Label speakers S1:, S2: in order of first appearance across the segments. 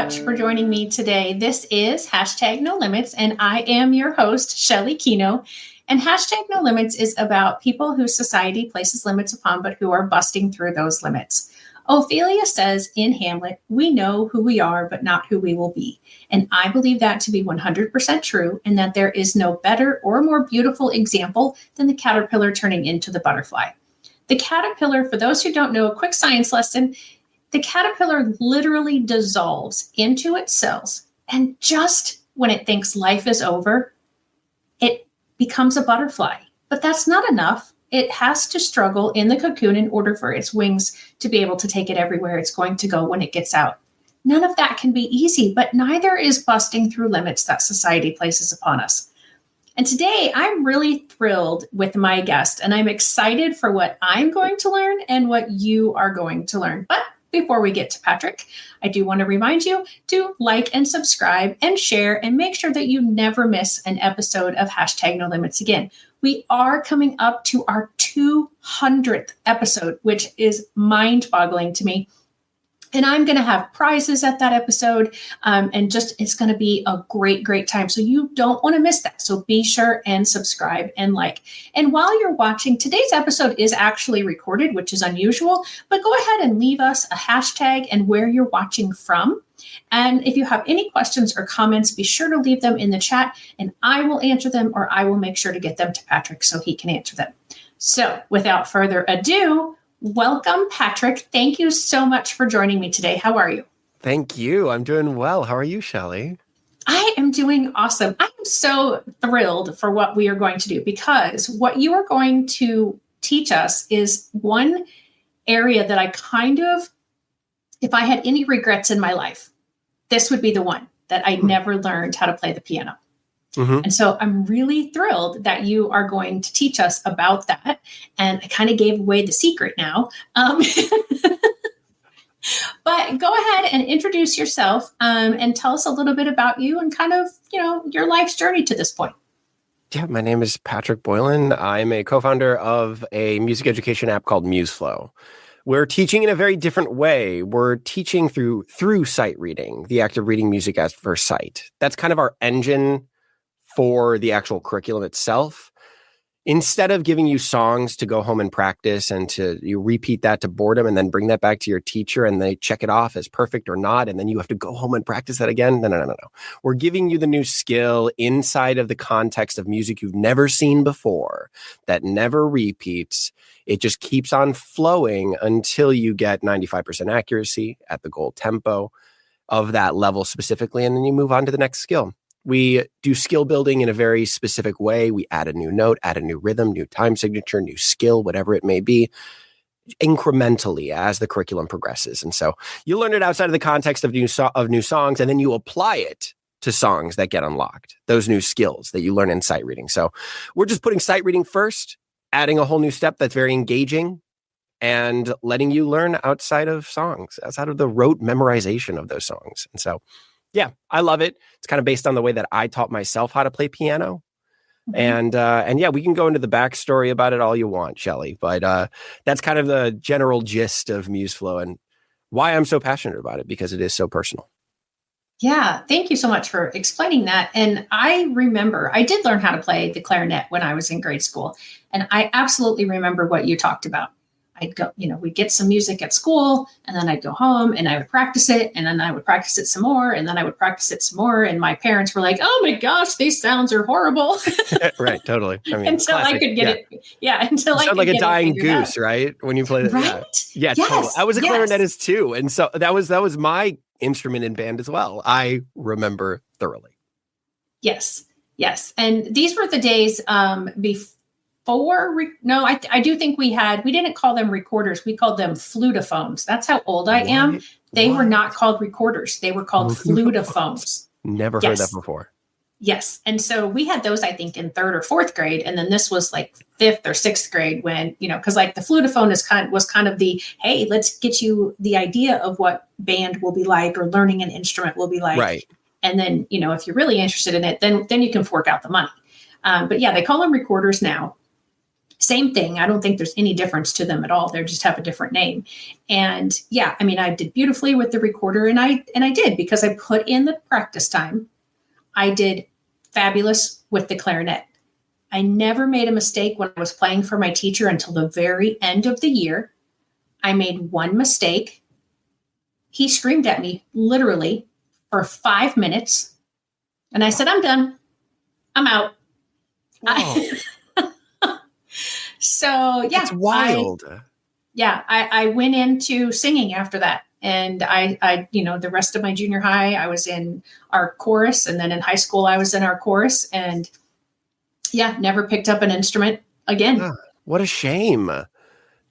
S1: much for joining me today. This is Hashtag No Limits, and I am your host, Shelly Kino. And Hashtag No Limits is about people who society places limits upon, but who are busting through those limits. Ophelia says in Hamlet, we know who we are, but not who we will be. And I believe that to be 100% true, and that there is no better or more beautiful example than the caterpillar turning into the butterfly. The caterpillar, for those who don't know, a quick science lesson, the caterpillar literally dissolves into its cells. And just when it thinks life is over, it becomes a butterfly. But that's not enough. It has to struggle in the cocoon in order for its wings to be able to take it everywhere it's going to go when it gets out. None of that can be easy, but neither is busting through limits that society places upon us. And today I'm really thrilled with my guest, and I'm excited for what I'm going to learn and what you are going to learn. But before we get to Patrick, I do want to remind you to like and subscribe and share and make sure that you never miss an episode of Hashtag No Limits again. We are coming up to our 200th episode, which is mind-boggling to me. And I'm going to have prizes at that episode. And just, it's going to be a great, great time. So you don't want to miss that. So be sure and subscribe and like. And while you're watching, today's episode is actually recorded, which is unusual, but go ahead and leave us a hashtag and where you're watching from. And if you have any questions or comments, be sure to leave them in the chat and I will answer them, or I will make sure to get them to Patrick so he can answer them. So without further ado, welcome, Patrick. Thank you so much for joining me today. How are you?
S2: Thank you. I'm doing well. How are you, Shelly?
S1: I am doing awesome. I am so thrilled for what we are going to do, because what you are going to teach us is one area that I kind of, if I had any regrets in my life, this would be the one that I never learned how to play the piano. And so I'm really thrilled that you are going to teach us about that. And I kind of gave away the secret now. But go ahead and introduce yourself and tell us a little bit about you and kind of, your life's journey to this point.
S2: Yeah, my name is Patrick Boylan. I'm a co-founder of a music education app called MuseFlow. We're teaching in a very different way. We're teaching through sight reading, the act of reading music as for sight. That's kind of our engine for the actual curriculum itself. Instead of giving you songs to go home and practice and you repeat that to boredom and then bring that back to your teacher and they check it off as perfect or not, and then you have to go home and practice that again. No. We're giving you the new skill inside of the context of music you've never seen before, that never repeats. It just keeps on flowing until you get 95% accuracy at the goal tempo of that level specifically, and then you move on to the next skill. We do skill building in a very specific way. We add a new note, add a new rhythm, new time signature, new skill, whatever it may be, incrementally as the curriculum progresses. And so you learn it outside of the context of new songs, and then you apply it to songs that get unlocked, those new skills that you learn in sight reading. So we're just putting sight reading first, adding a whole new step that's very engaging, and letting you learn outside of songs, outside of the rote memorization of those songs. And so yeah, I love it. It's kind of based on the way that I taught myself how to play piano. And yeah, we can go into the backstory about it all you want, Shelly. But that's kind of the general gist of MuseFlow and why I'm so passionate about it, because it is so personal.
S1: Yeah, thank you so much for explaining that. And I remember I did learn how to play the clarinet when I was in grade school. And I absolutely remember what you talked about. I'd go, we'd get some music at school, and then I'd go home and I would practice it, and then I would practice it some more, and then I would practice it some more. And my parents were like, oh my gosh, these sounds are horrible.
S2: Right, totally. I mean,
S1: until
S2: classic,
S1: I could get it. Yeah, until I could
S2: like
S1: get
S2: a dying goose,
S1: out.
S2: Right? When you play it.
S1: Right?
S2: Yeah,
S1: yes,
S2: totally. I was a
S1: yes.
S2: clarinetist too. And so that was my instrument in band as well. I remember thoroughly.
S1: Yes. And these were the days before. I do think we didn't call them recorders. We called them flutophones. That's how old I am. They were not called recorders. They were called flutophones.
S2: Never heard that before.
S1: Yes. And so we had those, I think, in 3rd or 4th grade. And then this was like 5th or 6th grade when, because like the flutophone was kind of the, hey, let's get you the idea of what band will be like or learning an instrument will be like.
S2: Right.
S1: And then, if you're really interested in it, then you can fork out the money. But yeah, they call them recorders now. Same thing. I don't think there's any difference to them at all. They just have a different name. And yeah, I mean, I did beautifully with the recorder, and I did because I put in the practice time. I did fabulous with the clarinet. I never made a mistake when I was playing for my teacher until the very end of the year. I made one mistake. He screamed at me literally for 5 minutes. And I said, I'm done. I'm out. So yeah.
S2: That's wild.
S1: I went into singing after that. And I, the rest of my junior high, I was in our chorus. And then in high school, I was in our chorus. And yeah, never picked up an instrument again.
S2: What a shame.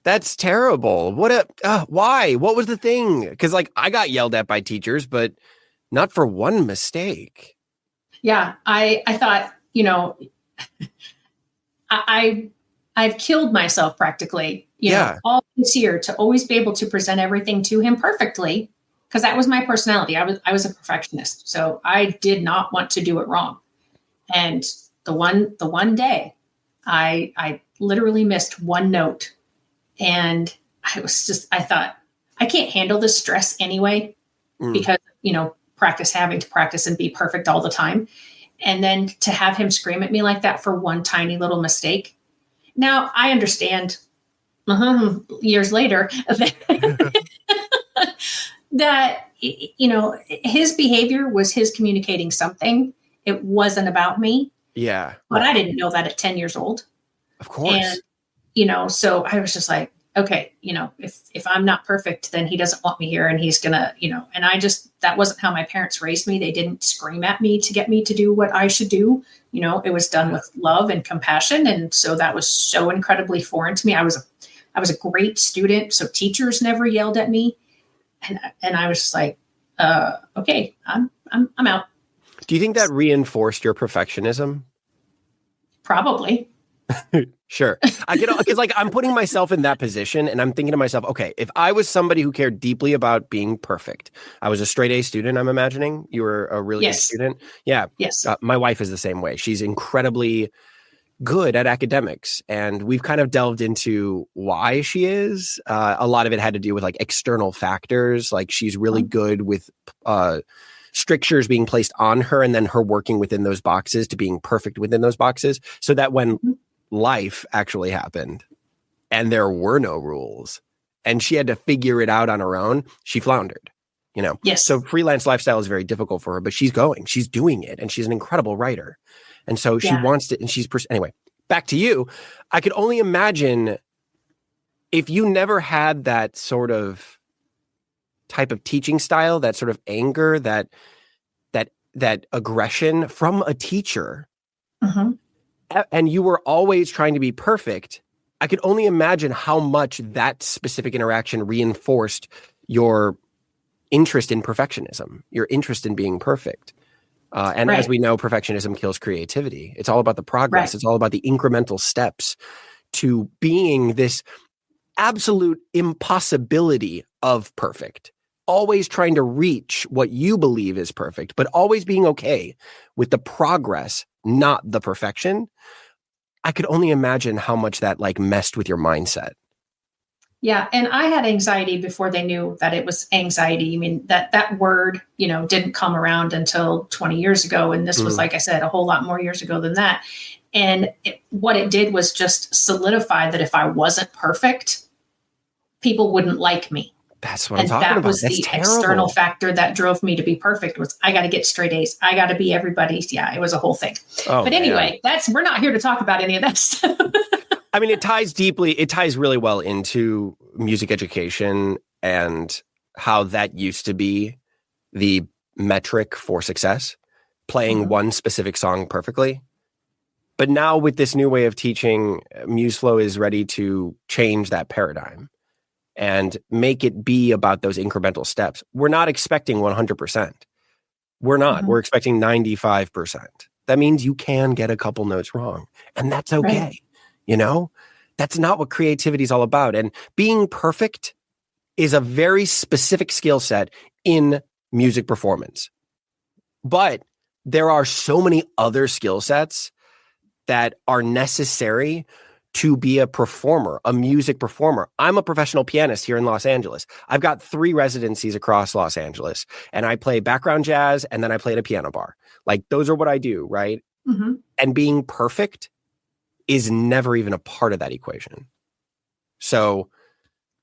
S2: That's terrible. Why? What was the thing? Because like I got yelled at by teachers, but not for one mistake.
S1: Yeah, I thought, I've killed myself practically, all this year to always be able to present everything to him perfectly, because that was my personality. I was a perfectionist, so I did not want to do it wrong. And the one day, I literally missed one note, and I thought I can't handle this stress anyway, because having to practice and be perfect all the time, and then to have him scream at me like that for one tiny little mistake. Now I understand years later that his behavior was his communicating something. It wasn't about me.
S2: Yeah.
S1: But I didn't know that at 10 years old.
S2: Of course.
S1: And, so I was just like, okay, if I'm not perfect, then he doesn't want me here, and he's gonna, and that wasn't how my parents raised me. They didn't scream at me to get me to do what I should do. It was done with love and compassion. And so that was so incredibly foreign to me. I was a great student. So teachers never yelled at me. And I was just like, okay, I'm out.
S2: Do you think that reinforced your perfectionism?
S1: Probably.
S2: Sure. Because like I'm putting myself in that position, and I'm thinking to myself, okay, if I was somebody who cared deeply about being perfect, I was a straight A student, I'm imagining. You were a really good student. Yeah.
S1: Yes.
S2: My wife is the same way. She's incredibly good at academics, and we've kind of delved into why she is. A lot of it had to do with like external factors. Like she's really good with strictures being placed on her, and then her working within those boxes to being perfect within those boxes, so that when life actually happened and there were no rules and she had to figure it out on her own, she floundered,
S1: Yes.
S2: So freelance lifestyle is very difficult for her, but she's doing it, and she's an incredible writer. And so she wants to, and anyway, back to you. I could only imagine if you never had that sort of type of teaching style, that sort of anger, that aggression from a teacher, and you were always trying to be perfect, I could only imagine how much that specific interaction reinforced your interest in perfectionism, your interest in being perfect. And as we know, perfectionism kills creativity. It's all about the progress. Right. It's all about the incremental steps to being this absolute impossibility of perfect. Always trying to reach what you believe is perfect, but always being okay with the progress, not the perfection. I could only imagine how much that like messed with your mindset.
S1: Yeah. And I had anxiety before they knew that it was anxiety. I mean, that word, didn't come around until 20 years ago. And this was, like I said, a whole lot more years ago than that. And what it did was just solidify that if I wasn't perfect, people wouldn't like me.
S2: That's what I'm talking about.
S1: That was the external factor that drove me to be perfect. Was I got to get straight A's. I got to be everybody's. Yeah, it was a whole thing. But anyway, we're not here to talk about any of that stuff.
S2: I mean, it ties really well into music education and how that used to be the metric for success, playing one specific song perfectly. But now with this new way of teaching, MuseFlow is ready to change that paradigm and make it be about those incremental steps. We're not expecting 100%. We're not. We're expecting 95%. That means you can get a couple notes wrong, and that's okay. Right. That's not what creativity is all about. And being perfect is a very specific skill set in music performance. But there are so many other skill sets that are necessary to be a performer, a music performer. I'm a professional pianist here in Los Angeles. I've got 3 residencies across Los Angeles, and I play background jazz, and then I play at a piano bar. Like, those are what I do, right?
S1: Mm-hmm.
S2: And being perfect is never even a part of that equation. So,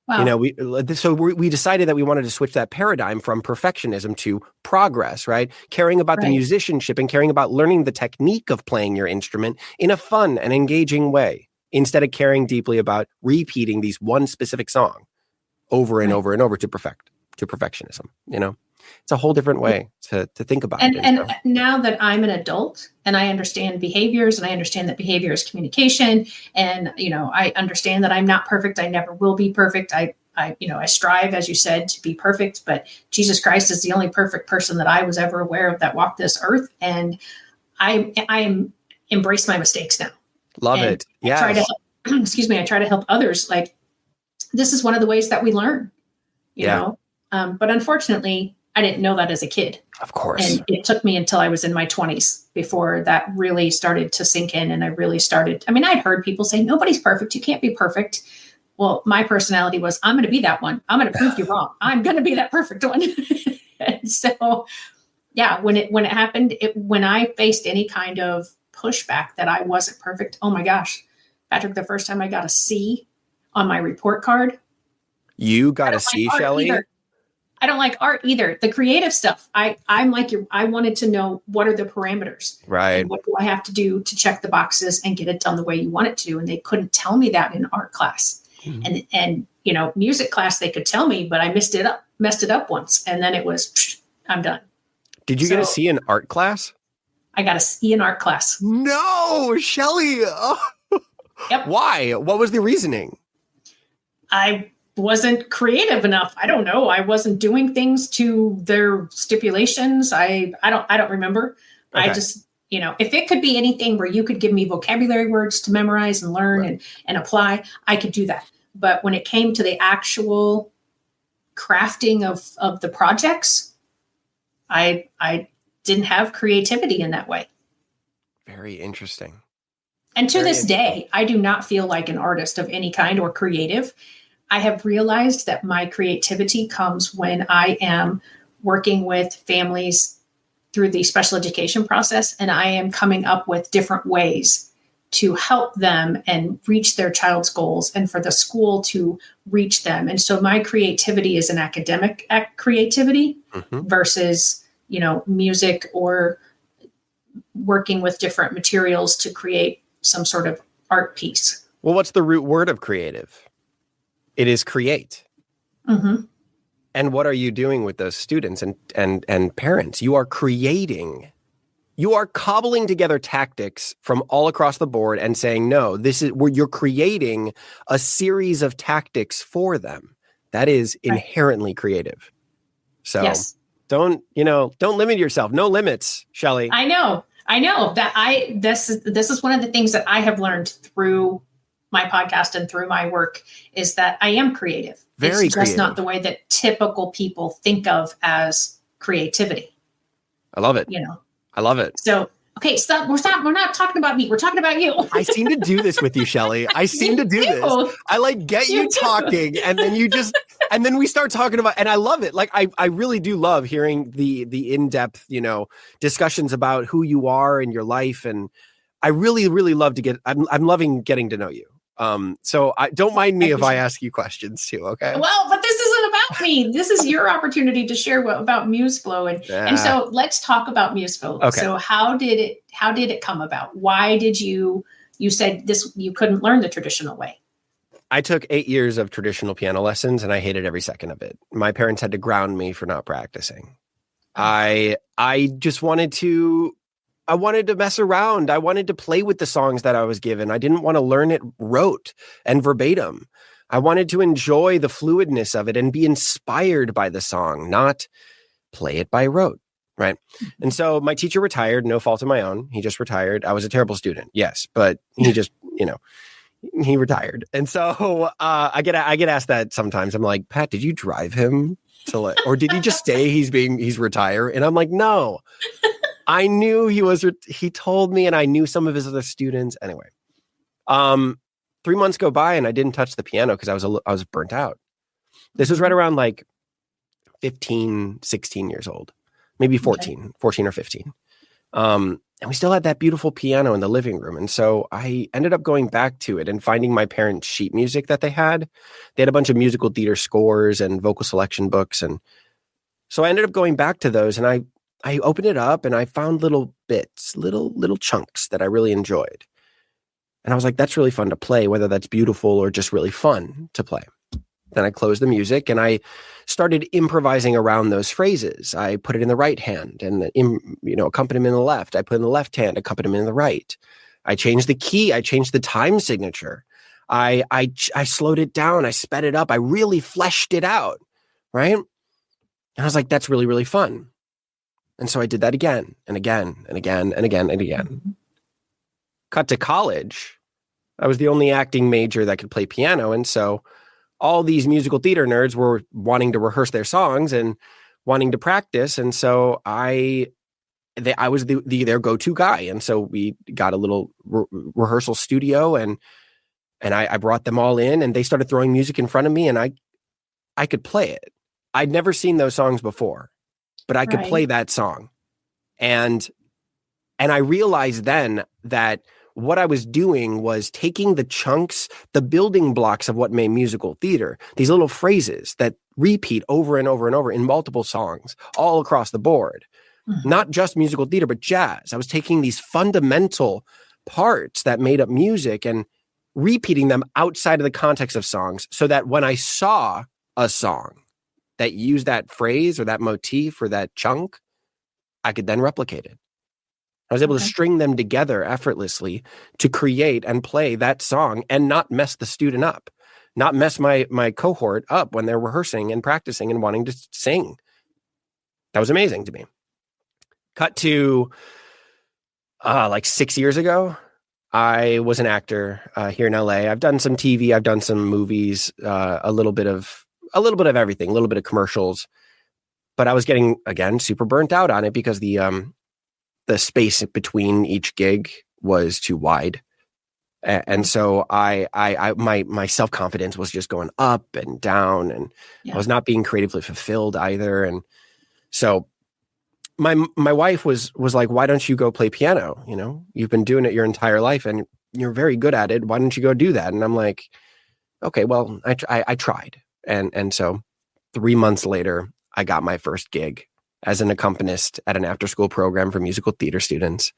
S1: wow.
S2: we decided that we wanted to switch that paradigm from perfectionism to progress, right? Caring about the musicianship and caring about learning the technique of playing your instrument in a fun and engaging way, instead of caring deeply about repeating these one specific song over and over and over to perfectionism. It's a whole different way to think about it.
S1: And now that I'm an adult and I understand behaviors, and I understand that behavior is communication, and I understand that I'm not perfect. I never will be perfect. I strive, as you said, to be perfect, but Jesus Christ is the only perfect person that I was ever aware of that walked this earth. And I embrace my mistakes now.
S2: Love it. Yeah.
S1: I try to help others. Like, this is one of the ways that we learn, you know? But unfortunately, I didn't know that as a kid.
S2: Of course.
S1: And it took me until I was in my 20s before that really started to sink in. And I'd heard people say, nobody's perfect. You can't be perfect. Well, my personality was, I'm going to be that one. I'm going to prove you wrong. I'm going to be that perfect one. And so, when it happened, when I faced any kind of pushback that I wasn't perfect, oh my gosh, Patrick, the first time I got a C on my report card.
S2: You got a C, Shelley?
S1: I don't like art either. The creative stuff. I'm like you. I wanted to know, what are the parameters?
S2: Right.
S1: And what do I have to do to check the boxes and get it done the way you want it to? And they couldn't tell me that in art class. Mm-hmm. And music class, they could tell me, but I messed it up once. And then it was, I'm done.
S2: Did you get a C in art class?
S1: I got a C in art class.
S2: No, Shelley. Oh.
S1: Yep.
S2: Why? What was the reasoning? I
S1: wasn't creative enough. I don't know. I wasn't doing things to their stipulations. I don't remember. Okay. I just, if it could be anything where you could give me vocabulary words to memorize and learn and apply, I could do that. But when it came to the actual crafting of the projects, I didn't have creativity in that way.
S2: Very interesting.
S1: And to this day, I do not feel like an artist of any kind or creative. I have realized that my creativity comes when I am working with families through the special education process, and I am coming up with different ways to help them and reach their child's goals, and for the school to reach them. And so my creativity is an academic creativity versus, music or working with different materials to create some sort of art piece.
S2: Well, what's the root word of creative? It is create.
S1: Mm-hmm.
S2: And what are you doing with those students and parents? You are creating. You are cobbling together tactics from all across the board and saying, no, this is where you're creating a series of tactics for them. That is inherently creative. So don't limit yourself. No limits, Shelley.
S1: I know that this is one of the things that I have learned through my podcast and through my work, is that I am creative. It's just not the way that typical people think of as creativity.
S2: I love it. I love it.
S1: So, okay, stop. We're not talking about me. We're talking about you.
S2: I seem to do this with you, Shelley. I seem to do this. I get you talking, and then and then we start talking about, and I love it. Like, I really do love hearing the in-depth, discussions about who you are in your life. And I really, really love I'm loving getting to know you. So don't mind me if I ask you questions too. Okay.
S1: Well, but this isn't about me. This is your opportunity to share about MuseFlow. And so let's talk about MuseFlow. Okay. So how did it come about? Why did you said this, you couldn't learn the traditional way?
S2: I took 8 years of traditional piano lessons and I hated every second of it. My parents had to ground me for not practicing. I just wanted to mess around. I wanted to play with the songs that I was given. I didn't want to learn it rote and verbatim. I wanted to enjoy the fluidness of it and be inspired by the song, not play it by rote, right? And so my teacher retired, no fault of my own. He just retired. I was a terrible student, yes, but he just, he retired. And so I get asked that sometimes. I'm like, Pat, did you drive him or did he just stay? He's retired. And I'm like, no. I knew he told me, and I knew some of his other students. Anyway, 3 months go by and I didn't touch the piano because I was burnt out. This was right around like 15, 16 years old, maybe 14 or 15. And we still had that beautiful piano in the living room. And so I ended up going back to it and finding my parents' sheet music that they had. They had a bunch of musical theater scores and vocal selection books. And so I ended up going back to those, and I opened it up and I found little bits, little chunks that I really enjoyed. And I was like, that's really fun to play, whether that's beautiful or just really fun to play. Then I closed the music and I started improvising around those phrases. I put it in the right hand and accompaniment in the left. I put in the left hand, accompaniment in the right. I changed the key. I changed the time signature. I slowed it down. I sped it up. I really fleshed it out, right? And I was like, that's really, really fun. And so I did that again and again and again and again and again. Mm-hmm. Cut to college. I was the only acting major that could play piano. And so all these musical theater nerds were wanting to rehearse their songs and wanting to practice. And so I was their go-to guy. And so we got a little rehearsal studio and I brought them all in and they started throwing music in front of me and I could play it. I'd never seen those songs before, but I could play that song. And I realized then that what I was doing was taking the chunks, the building blocks of what made musical theater, these little phrases that repeat over and over and over in multiple songs all across the board, not just musical theater, but jazz. I was taking these fundamental parts that made up music and repeating them outside of the context of songs so that when I saw a song that used that phrase or that motif or that chunk, I could then replicate it. I was able to string them together effortlessly to create and play that song and not mess the student up, not mess my cohort up when they're rehearsing and practicing and wanting to sing. That was amazing to me. Cut to like 6 years ago, I was an actor here in LA. I've done some TV, I've done some movies, a little bit of everything, a little bit of commercials, but I was getting, again, super burnt out on it because the space between each gig was too wide. And so my self-confidence was just going up and down and I was not being creatively fulfilled either. And so my wife was like, why don't you go play piano? You know, you've been doing it your entire life and you're very good at it. Why don't you go do that? And I'm like, okay, well, I tried. And so 3 months later, I got my first gig as an accompanist at an after-school program for musical theater students.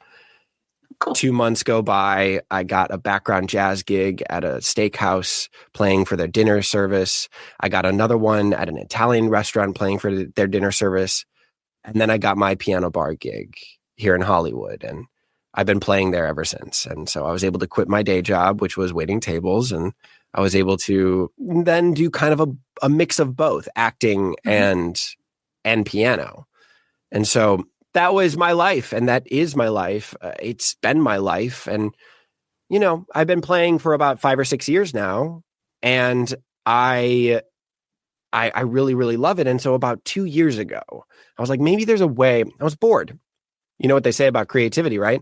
S2: Cool. 2 months go by, I got a background jazz gig at a steakhouse playing for their dinner service. I got another one at an Italian restaurant playing for their dinner service. And then I got my piano bar gig here in Hollywood. And I've been playing there ever since. And so I was able to quit my day job, which was waiting tables. And I was able to then do kind of a mix of both acting and piano. And so that was my life, and that is my life. It's been my life. And, you know, I've been playing for about 5 or 6 years now, and I really, really love it. And so about 2 years ago, I was like, maybe there's a way. I was bored. You know what they say about creativity, right?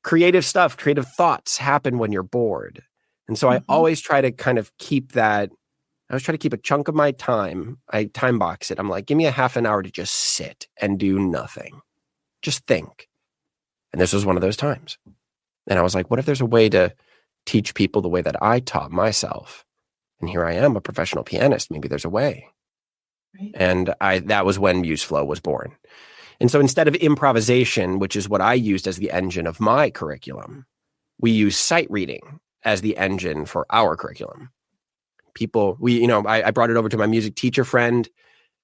S2: Creative stuff, creative thoughts happen when you're bored. And so I always try to kind of keep that. I was trying to keep a chunk of my time. I time box it. I'm like, give me a half an hour to just sit and do nothing. Just think. And this was one of those times. And I was like, what if there's a way to teach people the way that I taught myself? And here I am, a professional pianist. Maybe there's a way. Right. And that was when MuseFlow was born. And so instead of improvisation, which is what I used as the engine of my curriculum, we use sight reading as the engine for our curriculum. I brought it over to my music teacher friend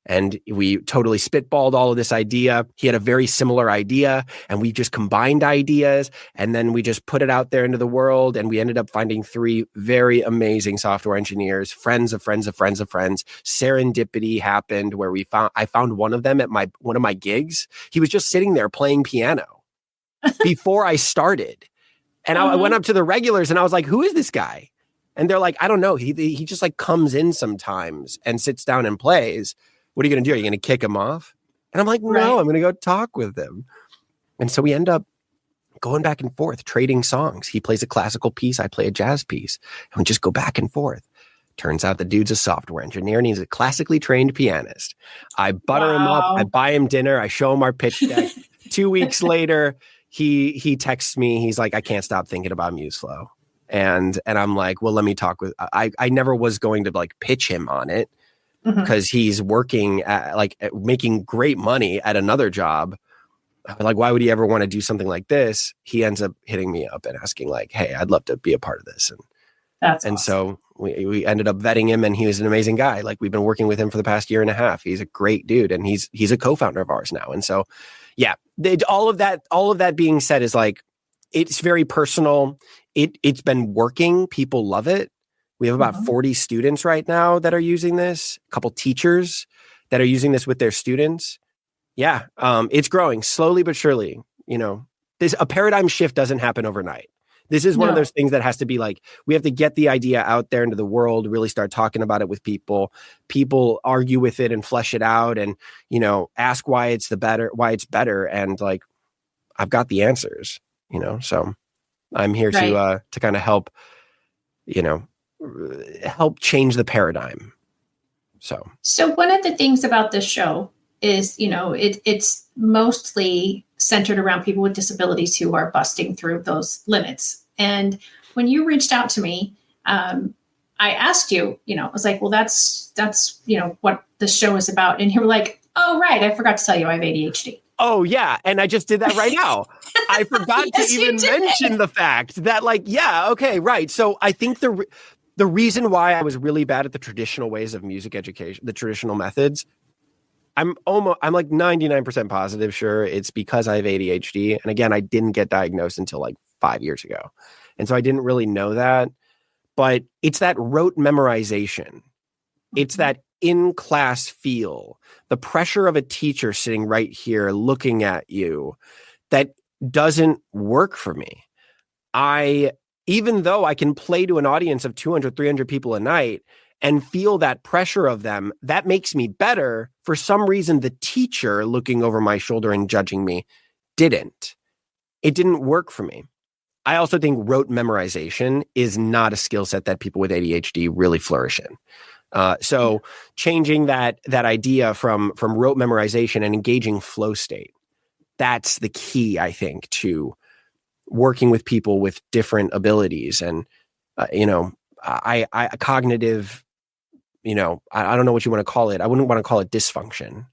S2: and we totally spitballed all of this idea. He had a very similar idea and we just combined ideas and then we just put it out there into the world. And we ended up finding 3 very amazing software engineers, friends of friends of friends of friends. Serendipity happened where I found one of them at one of my gigs. He was just sitting there playing piano before I started. And I went up to the regulars and I was like, who is this guy? And they're like, I don't know. He just like comes in sometimes and sits down and plays. What are you going to do? Are you going to kick him off? And I'm like, no, I'm going to go talk with him. And so we end up going back and forth, trading songs. He plays a classical piece, I play a jazz piece, and we just go back and forth. Turns out the dude's a software engineer and he's a classically trained pianist. I butter him up, I buy him dinner, I show him our pitch deck. 2 weeks later, he texts me, he's like, I can't stop thinking about MuseFlow. And I'm like, well, let me talk with, I never was going to like pitch him on it because he's working making great money at another job. Like, why would he ever want to do something like this? He ends up hitting me up and asking like, hey, I'd love to be a part of this. And
S1: awesome.
S2: So we ended up vetting him, and he was an amazing guy. Like, we've been working with him for the past year and a half. He's a great dude, and he's a co-founder of ours now. And so, yeah, all of that being said is like, it's very personal. It's been working. People love it. We have about 40 students right now that are using this, a couple teachers that are using this with their students. Yeah. It's growing slowly but surely. You know, a paradigm shift doesn't happen overnight. This is one of those things that has to be like, we have to get the idea out there into the world, really start talking about it with people. People argue with it and flesh it out and, you know, ask why it's better. And like, I've got the answers, you know, so I'm here to kind of help, you know, help change the paradigm. So
S1: one of the things about this show is, you know, it's mostly centered around people with disabilities who are busting through those limits. And when you reached out to me, I asked you, you know, I was like, well, that's, you know, what the show is about. And you were like, oh, right. I forgot to tell you I have ADHD.
S2: Oh, yeah. And I just did that right now. I forgot
S1: Yes,
S2: to even mention the fact that, like, yeah, okay, right. So I think the reason why I was really bad at the traditional ways of music education, the traditional methods, I'm like 99% positive sure it's because I have ADHD. And again, I didn't get diagnosed until like 5 years ago. And so I didn't really know that. But it's that rote memorization. It's that in-class feel, the pressure of a teacher sitting right here looking at you, that doesn't work for me. Even though I can play to an audience of 200, 300 people a night and feel that pressure of them, that makes me better. For some reason, the teacher looking over my shoulder and judging me didn't. It didn't work for me. I also think rote memorization is not a skill set that people with ADHD really flourish in. So changing that idea from rote memorization and engaging flow state, that's the key, I think, to working with people with different abilities. And, you know, I cognitive, you know, I don't know what you want to call it. I wouldn't want to call it dysfunction.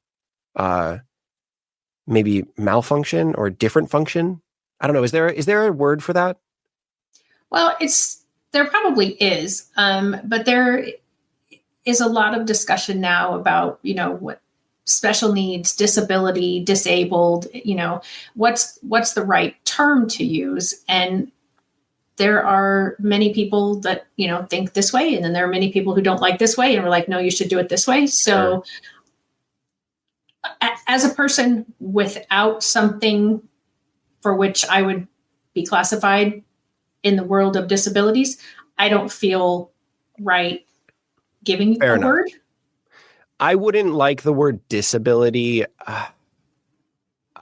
S2: Maybe malfunction or different function. I don't know. Is there a word for that?
S1: Well, there probably is. But there is a lot of discussion now about, you know, what special needs, disability, disabled, you know, what's the right term to use. And there are many people that, you know, think this way. And then there are many people who don't like this way. And we're like, no, you should do it this way. So as a person without something for which I would be classified in the world of disabilities, I don't feel right giving a word.
S2: I wouldn't like the word disability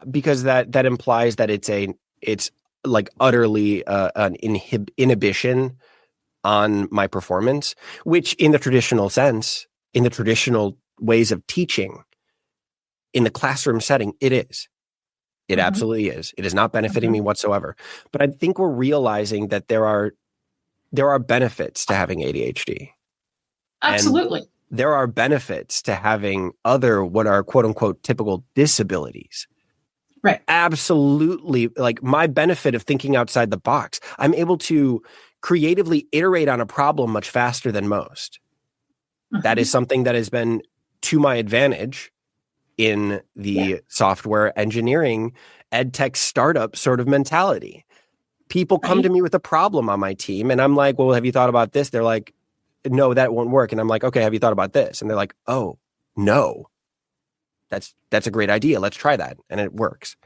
S2: because that implies that it's like utterly an inhibition on my performance, which in the traditional sense, in the traditional ways of teaching, in the classroom setting, it is. It absolutely is. It is not benefiting me whatsoever. But I think we're realizing that there are benefits to having ADHD.
S1: Absolutely.
S2: And there are benefits to having other, what are quote unquote typical disabilities.
S1: Right.
S2: Absolutely. Like, my benefit of thinking outside the box, I'm able to creatively iterate on a problem much faster than most. That is something that has been to my advantage in the software engineering ed tech startup sort of mentality. People come to me with a problem on my team and I'm like, well, have you thought about this? They're like, no, that won't work. And I'm like, okay, have you thought about this? And they're like, oh, no, that's a great idea. Let's try that. And it works,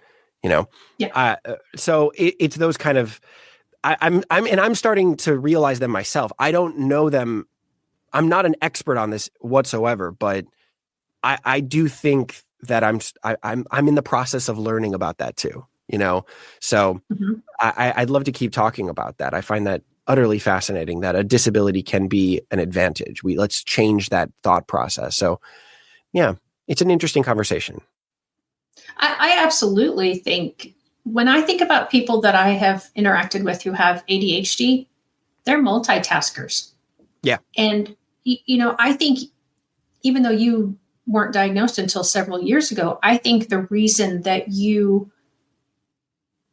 S2: you know?
S1: Yeah.
S2: So it's those kind of, I'm starting to realize them myself. I don't know them. I'm not an expert on this whatsoever, but I do think that I'm in the process of learning about that too. So
S1: Mhm.
S2: I'd love to keep talking about that. I find that utterly fascinating, that a disability can be an advantage. Let's change that thought process. So yeah, it's an interesting conversation.
S1: I absolutely think, when I think about people that I have interacted with who have ADHD, they're multitaskers.
S2: Yeah.
S1: And, I think, even though you weren't diagnosed until several years ago, I think the reason that you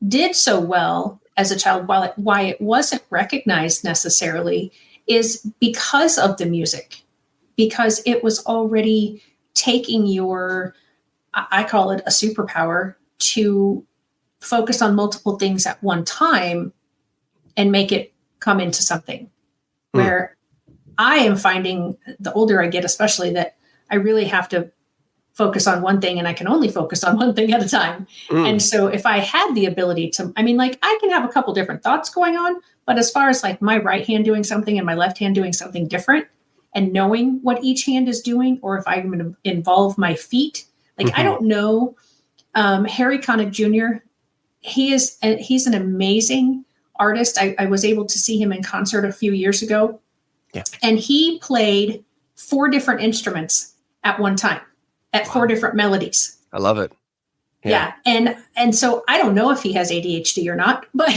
S1: did so well as a child, why it wasn't recognized necessarily, is because of the music, because it was already taking your, I call it a superpower, to focus on multiple things at one time and make it come into something. Where I am finding, the older I get, especially, that I really have to focus on one thing, and I can only focus on one thing at a time. And so if I had the ability to, I can have a couple different thoughts going on, but as far as like my right hand doing something and my left hand doing something different, and knowing what each hand is doing, or if I'm going to involve my feet, I don't know. Harry Connick Jr., he's an amazing artist. I was able to see him in concert a few years ago.
S2: Yeah.
S1: And he played 4 different instruments at one time, at 4 different melodies.
S2: I love it.
S1: Yeah. And so I don't know if he has ADHD or not, but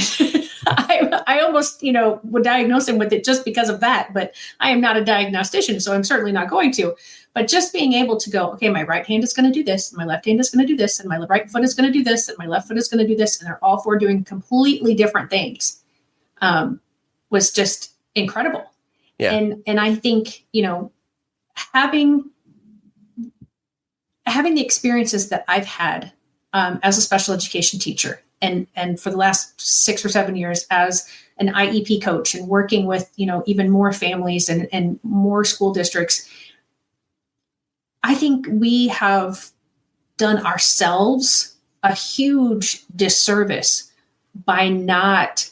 S1: I almost, would diagnose him with it just because of that. But I am not a diagnostician, so I'm certainly not going to. But just being able to go, okay, my right hand is going to do this, my left hand is going to do this, and my right foot is going to do this, and my left foot is going to do this, and they're all 4 doing completely different things, was just incredible.
S2: Yeah.
S1: And I think, having the experiences that I've had as a special education teacher, and for the last 6 or 7 years as an IEP coach, and working with, even more families and more school districts, I think we have done ourselves a huge disservice by not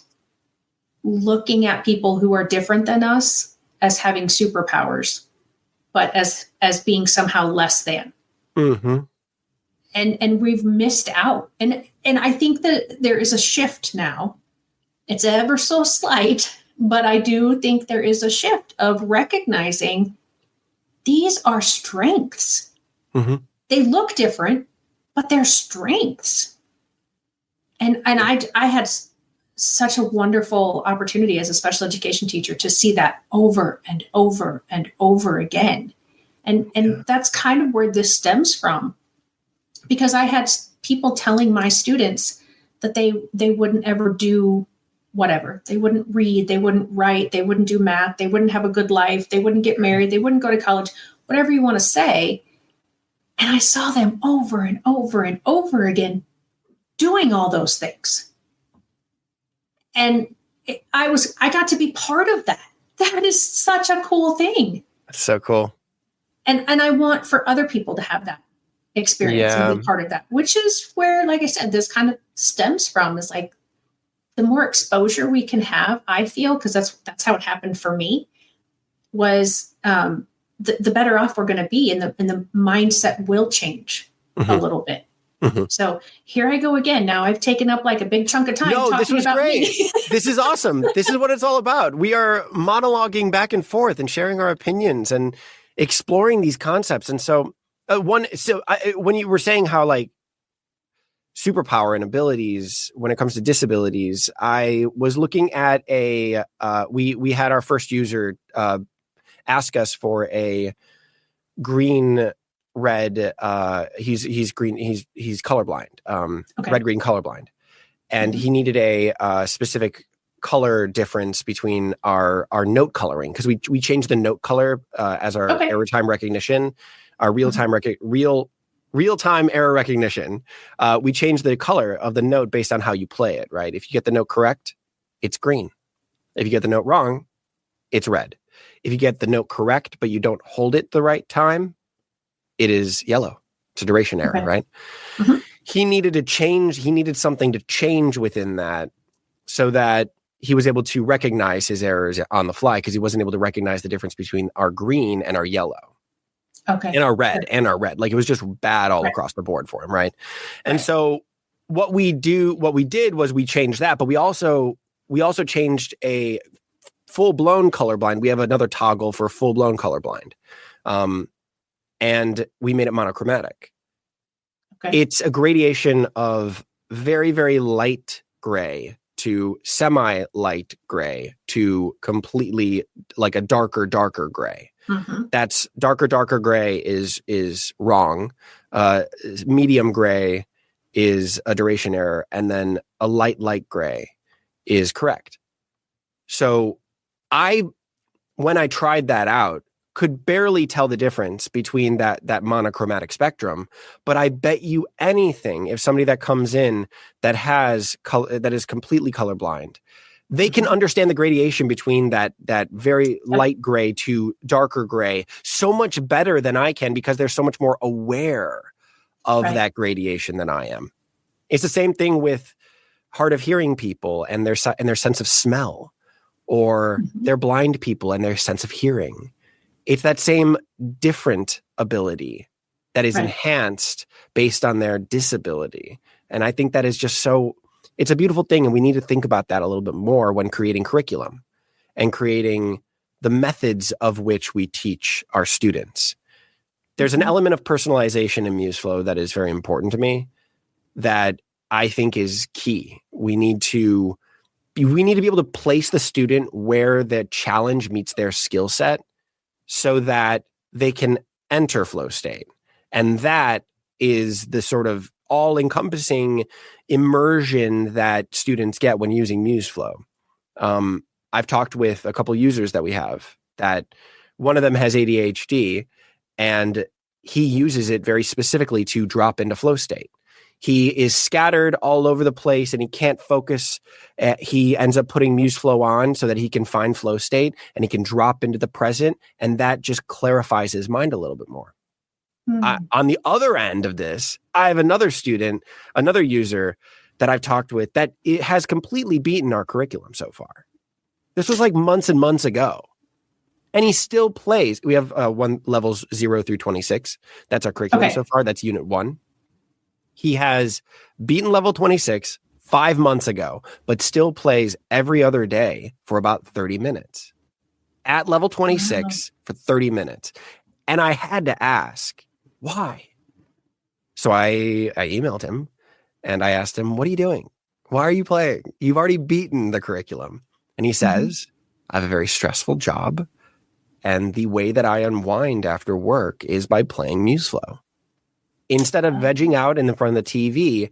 S1: looking at people who are different than us as having superpowers, but as being somehow less than.
S2: Mm-hmm.
S1: And we've missed out. And I think that there is a shift now. It's ever so slight, but I do think there is a shift of recognizing these are strengths.
S2: Mm-hmm.
S1: They look different, but they're strengths. And I had such a wonderful opportunity as a special education teacher to see that over and over and over again. And that's kind of where this stems from, because I had people telling my students that they wouldn't ever do whatever. They wouldn't read, they wouldn't write, they wouldn't do math, they wouldn't have a good life, they wouldn't get married, they wouldn't go to college, whatever you want to say. And I saw them over and over and over again doing all those things. And I got to be part of that. That is such a cool thing.
S2: That's so cool.
S1: And I want for other people to have that experience and be part of that, which is where, like I said, this kind of stems from, is like, the more exposure we can have, I feel, because that's how it happened for me, was the better off we're going to be, and the mindset will change a little bit. Mm-hmm. So here I go again. Now I've taken up like a big chunk of time.
S2: No,
S1: talking
S2: this was
S1: about
S2: great.
S1: Me.
S2: This is awesome. This is what it's all about. We are monologuing back and forth and sharing our opinions and exploring these concepts. And so when you were saying how like superpower and abilities when it comes to disabilities, I was looking at we had our first user ask us for a green red, he's green, he's colorblind, red green colorblind, and he needed a specific color difference between our note coloring, because we changed the note color as our error time recognition, our real-time real-time error recognition. We changed the color of the note based on how you play it, right? If you get the note correct, it's green. If you get the note wrong, it's red. If you get the note correct, but you don't hold it the right time, it is yellow. It's a duration error, right? Mm-hmm. He needed something to change within that so that he was able to recognize his errors on the fly, because he wasn't able to recognize the difference between our green and our yellow. And our red and our red. Like, it was just bad all across the board for him, right? And so what we did was we changed that, but we also changed a full-blown colorblind. We have another toggle for full-blown colorblind. And we made it monochromatic.
S1: Okay.
S2: It's a gradation of very, very light gray to semi-light gray to completely like a darker gray.
S1: Mm-hmm.
S2: That's darker gray is wrong. Medium gray is a duration error, and then a light gray is correct. So when I tried that out, could barely tell the difference between that monochromatic spectrum. But I bet you anything, if somebody that comes in that that is completely colorblind, they can understand the gradation between that very light gray to darker gray so much better than I can, because they're so much more aware of that gradation than I am. It's the same thing with hard of hearing people and their sense of smell, or they're blind people and their sense of hearing. It's that same different ability that is enhanced based on their disability. And I think that is just it's a beautiful thing. And we need to think about that a little bit more when creating curriculum and creating the methods of which we teach our students. There's an element of personalization in MuseFlow that is very important to me that I think is key. We need to be able to place the student where the challenge meets their skill set, so that they can enter flow state. And that is the sort of all-encompassing immersion that students get when using MuseFlow. I've talked with a couple users that we have, that one of them has ADHD, and he uses it very specifically to drop into flow state. He is scattered all over the place and he can't focus. He ends up putting MuseFlow on so that he can find flow state and he can drop into the present. And that just clarifies his mind a little bit more. On the other end of this, I have another user that I've talked with that it has completely beaten our curriculum so far. This was like months and months ago. And he still plays. We have levels 0 through 26. That's our curriculum so far. That's unit 1. He has beaten level 26 5 months ago, but still plays every other day for about 30 minutes. At level 26 for 30 minutes. And I had to ask, why? So I emailed him and I asked him, what are you doing? Why are you playing? You've already beaten the curriculum. And he says, I have a very stressful job. And the way that I unwind after work is by playing MuseFlow. Instead of vegging out in the front of the TV,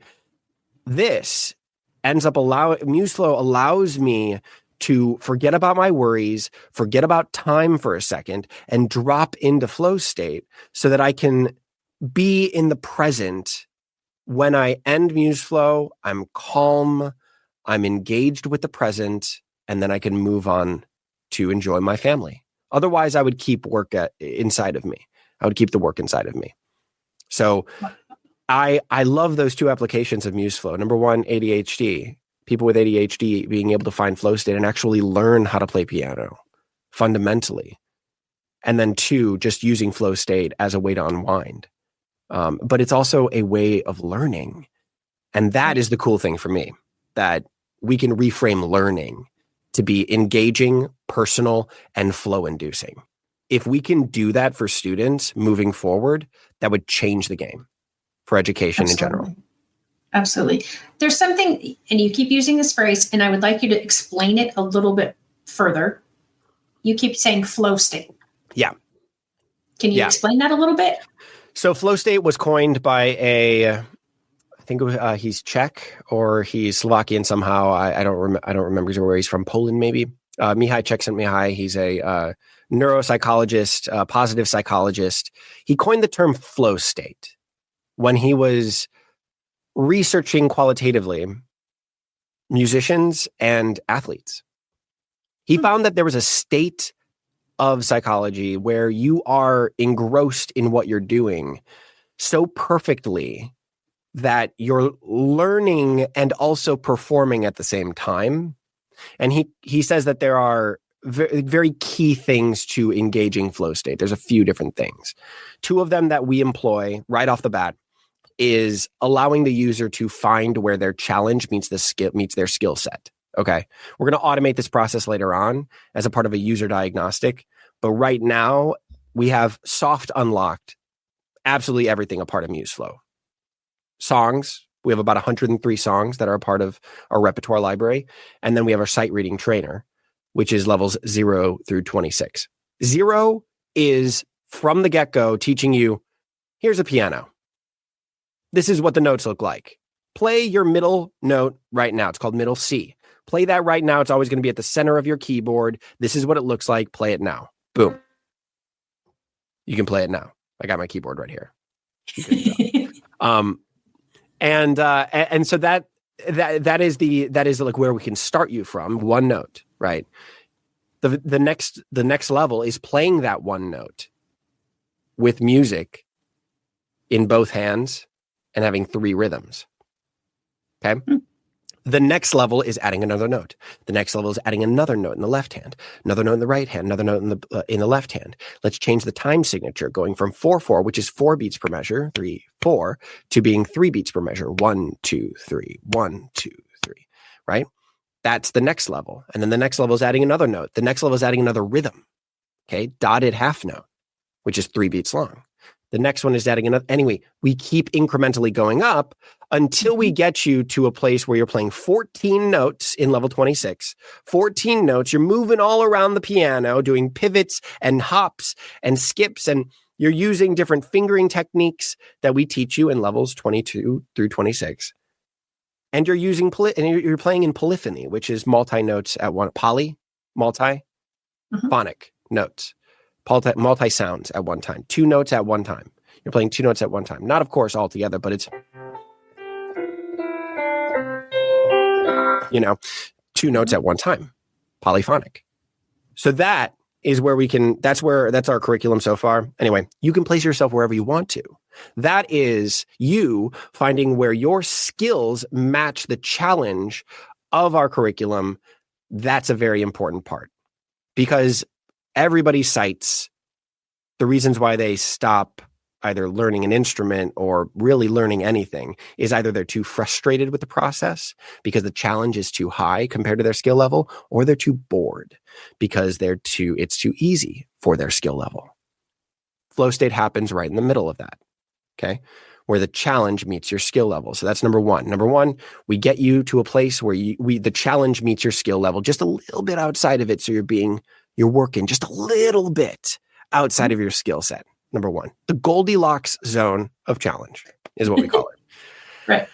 S2: this ends up MuseFlow allows me to forget about my worries, forget about time for a second, and drop into flow state so that I can be in the present. When I end MuseFlow, I'm calm, I'm engaged with the present, and then I can move on to enjoy my family. Otherwise, I would keep work inside of me. I would keep the work inside of me. So I love those two applications of MuseFlow. Number one, ADHD. People with ADHD being able to find flow state and actually learn how to play piano fundamentally. And then 2, just using flow state as a way to unwind. But it's also a way of learning. And that is the cool thing for me, that we can reframe learning to be engaging, personal, and flow-inducing. If we can do that for students moving forward, that would change the game for education in general.
S1: Absolutely. There's something, and you keep using this phrase, and I would like you to explain it a little bit further. You keep saying flow state.
S2: Yeah.
S1: Can you explain that a little bit?
S2: So flow state was coined by I think he's Czech or he's Slovakian somehow. I don't remember where he's from. Poland, maybe. Mihai Csikszentmihalyi. He's a neuropsychologist, positive psychologist. He coined the term flow state when he was researching qualitatively musicians and athletes. He found that there was a state of psychology where you are engrossed in what you're doing so perfectly that you're learning and also performing at the same time. And he says that there are very, very key things to engaging flow state. There's a few different things. 2 of them that we employ right off the bat is allowing the user to find where their challenge meets their skill set. Okay. We're going to automate this process later on as a part of a user diagnostic. But right now we have soft unlocked absolutely everything a part of MuseFlow. Songs. We have about 103 songs that are a part of our repertoire library. And then we have our sight reading trainer, which is levels 0 through 26. 0 is from the get-go teaching you, here's a piano. This is what the notes look like. Play your middle note right now. It's called middle C. Play that right now. It's always going to be at the center of your keyboard. This is what it looks like. Play it now. Boom. You can play it now. I got my keyboard right here. And so that is like where we can start you from, one note, right? The next level is playing that one note with music in both hands and having 3 rhythms. Okay. The next level is adding another note. The next level is adding another note in the left hand, another note in the right hand, another note in the left hand. Let's change the time signature, going from 4/4, which is 4 beats per measure, 3/4, to being 3 beats per measure, 1 2 3, 1 2 3. Right? That's the next level, and then the next level is adding another note. The next level is adding another rhythm. Okay, dotted half note, which is 3 beats long. The next one is adding another. Anyway, we keep incrementally going up until we get you to a place where you're playing 14 notes in level 26. 14 notes. You're moving all around the piano, doing pivots and hops and skips, and you're using different fingering techniques that we teach you in levels 22 through 26. And you're using you're playing in polyphony, which is multi notes at one phonic notes. Multi sounds at one time, 2 notes at one time. You're playing 2 notes at one time. Not, of course, all together, but it's, 2 notes at one time, polyphonic. So that is where that's our curriculum so far. Anyway, you can place yourself wherever you want to. That is you finding where your skills match the challenge of our curriculum. That's a very important part, because everybody cites the reasons why they stop either learning an instrument or really learning anything is either they're too frustrated with the process because the challenge is too high compared to their skill level, or they're too bored because it's too easy for their skill level. Flow state happens right in the middle of that. Okay. Where the challenge meets your skill level. So that's number one. Number one, we get you to a place where the challenge meets your skill level, just a little bit outside of it. So you're working just a little bit outside of your skill set. Number one, the Goldilocks zone of challenge is what we call it.
S1: Right.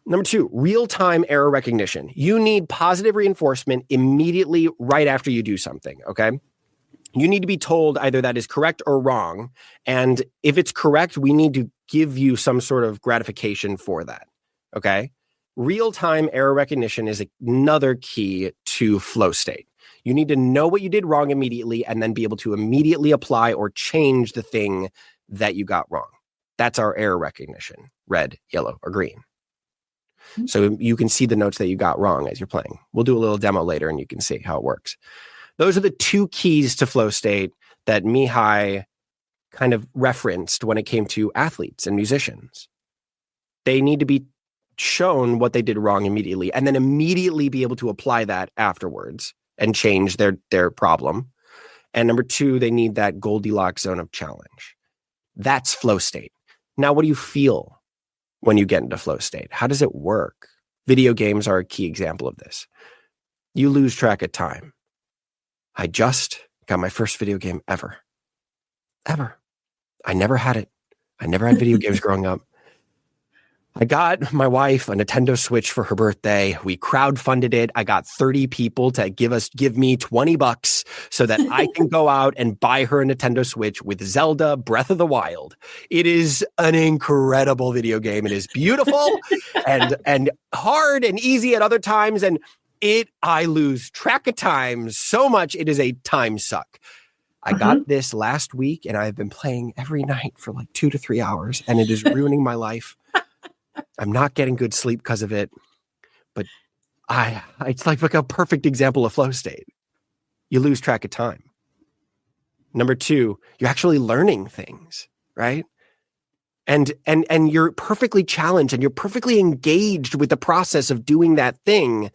S2: Number two, real-time error recognition. You need positive reinforcement immediately right after you do something. Okay. You need to be told either that is correct or wrong. And if it's correct, we need to give you some sort of gratification for that. Okay. Real-time error recognition is another key to flow state. You need to know what you did wrong immediately and then be able to immediately apply or change the thing that you got wrong. That's our error recognition, red, yellow, or green. So you can see the notes that you got wrong as you're playing. We'll do a little demo later and you can see how it works. Those are the 2 keys to flow state that Mihai kind of referenced when it came to athletes and musicians. They need to be shown what they did wrong immediately and then immediately be able to apply that afterwards and change their problem. And number 2, they need that Goldilocks zone of challenge. That's flow state. Now, what do you feel when you get into flow state? How does it work? Video games are a key example of this. You lose track of time. I just got my first video game ever. I never had it. I never had video games growing up. I got my wife a Nintendo Switch for her birthday. We crowdfunded it. I got 30 people to give me $20 so that I can go out and buy her a Nintendo Switch with Zelda Breath of the Wild. It is an incredible video game. It is beautiful and hard and easy at other times. And I lose track of time so much. It is a time suck. I got this last week and I've been playing every night for like 2 to 3 hours and it is ruining my life. I'm not getting good sleep because of it, but it's like a perfect example of flow state. You lose track of time. Number 2, you're actually learning things, right? and you're perfectly challenged and you're perfectly engaged with the process of doing that thing,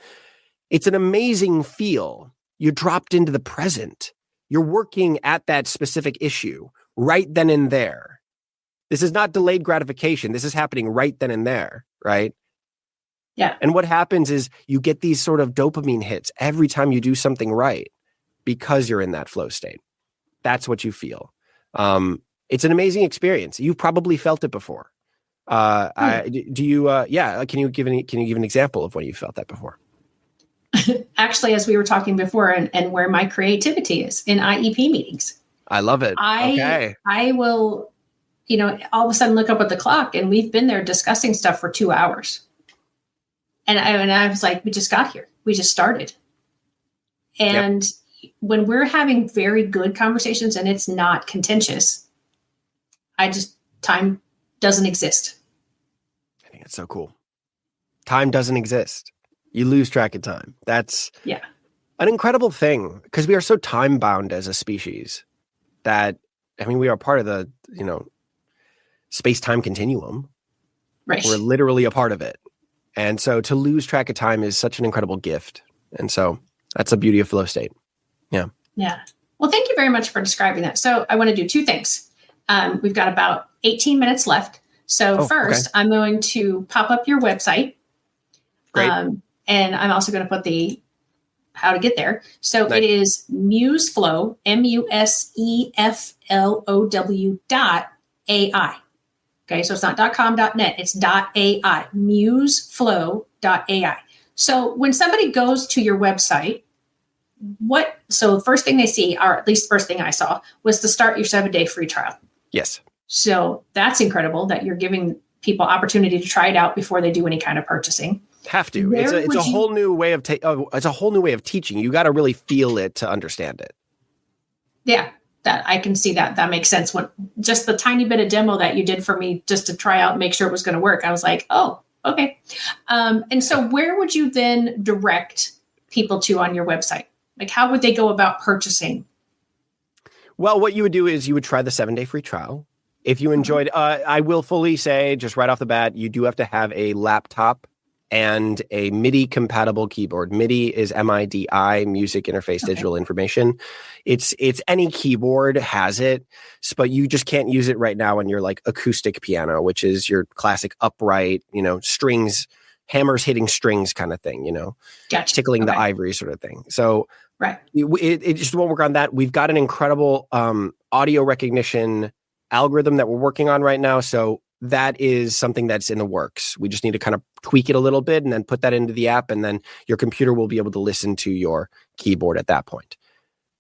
S2: it's an amazing feel. You're dropped into the present. You're working at that specific issue right then and there. This is not delayed gratification. This is happening right then and there, right?
S1: Yeah.
S2: And what happens is you get these sort of dopamine hits every time you do something right because you're in that flow state. That's what you feel. It's an amazing experience. You've probably felt it before. Can you give an example of when you felt that before?
S1: Actually, as we were talking before, and where my creativity is in IEP meetings.
S2: I love it. Okay.
S1: I will, all of a sudden look up at the clock, and we've been there discussing stuff for 2 hours. And I was like, we just got here. We just started. And when we're having very good conversations and it's not contentious, time doesn't exist.
S2: I think it's so cool. Time doesn't exist. You lose track of time. That's an incredible thing because we are so time bound as a species that, we are part of the, space-time continuum.
S1: Right.
S2: We're literally a part of it. And so to lose track of time is such an incredible gift. And so that's the beauty of flow state. Yeah.
S1: Yeah. Well, thank you very much for describing that. So I want to do two things. We've got about 18 minutes left. So first, I'm going to pop up your website.
S2: Great.
S1: And I'm also going to put how to get there. So It is MuseFlow, MuseFlow.ai. Okay, so it's not .com.net, it's .ai, museflow.ai. So when somebody goes to your website, so the first thing they see, or at least the first thing I saw, was to start your 7-day free trial.
S2: Yes.
S1: So that's incredible that you're giving people opportunity to try it out before they do any kind of purchasing.
S2: Have to. It's a whole new way of it's a whole new way of teaching. You got to really feel it to understand it.
S1: Yeah. That I can see that makes sense. When just the tiny bit of demo that you did for me just to try out and make sure it was going to work, I was like, oh, okay. And so where would you then direct people to on your website? Like, how would they go about purchasing?
S2: Well, what you would do is you would try the 7-day free trial. If you enjoyed, I will fully say just right off the bat, you do have to have a laptop and a MIDI compatible keyboard. MIDI is MIDI, Music Interface Digital Information. It's any keyboard has it, but you just can't use it right now on your like acoustic piano, which is your classic upright, strings, hammers hitting strings kind of thing,
S1: Gotcha.
S2: Tickling the ivory sort of thing. So it just won't work on that. We've got an incredible audio recognition algorithm that we're working on right now. So that is something that's in the works. We just need to kind of tweak it a little bit and then put that into the app, and then your computer will be able to listen to your keyboard at that point.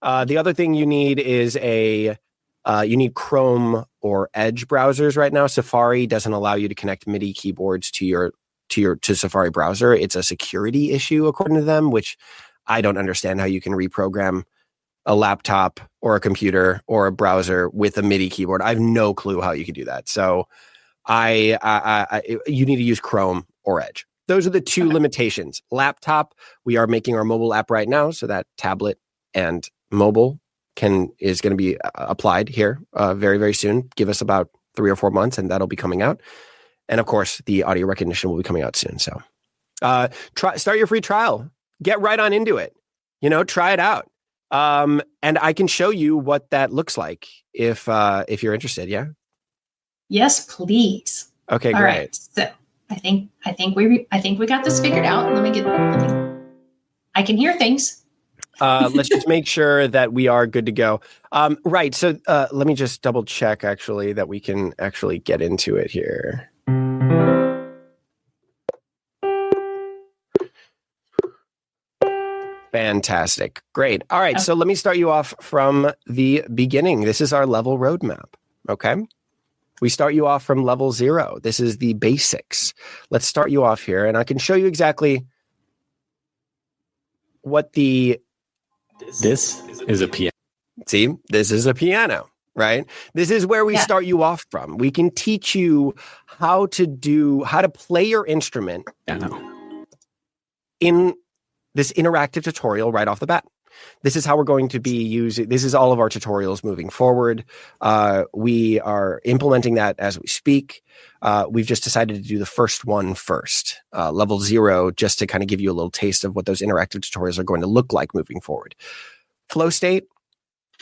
S2: The other thing you need is you need Chrome or Edge browsers right now. Safari doesn't allow you to connect MIDI keyboards to Safari browser. It's a security issue according to them, which I don't understand how you can reprogram a laptop or a computer or a browser with a MIDI keyboard. I have no clue how you can do that. So you need to use Chrome or Edge. Those are the two limitations. Laptop, we are making our mobile app right now, so that tablet and mobile is going to be applied here very, very soon. Give us about 3 or 4 months, and that'll be coming out. And of course, the audio recognition will be coming out soon. So, start your free trial. Get right on into it. Try it out. And I can show you what that looks like if you're interested. Yeah.
S1: Yes, please.
S2: Okay,
S1: All
S2: great.
S1: right. So I think we got this figured out. I can hear things.
S2: Let's just make sure that we are good to go. Right. So let me just double check actually that we can actually get into it here. Fantastic. Great. All right. So let me start you off from the beginning. This is our level roadmap. Okay. We start you off from level 0. This is the basics. Let's start you off here, and I can show you exactly what this is a piano. See, this is a piano, right? This is where we start you off from. We can teach you how to play your instrument in this interactive tutorial right off the bat. This is how we're going to be using, this is all of our tutorials moving forward. We are implementing that as we speak. We've just decided to do the first one first, level 0, just to kind of give you a little taste of what those interactive tutorials are going to look like moving forward. Flow state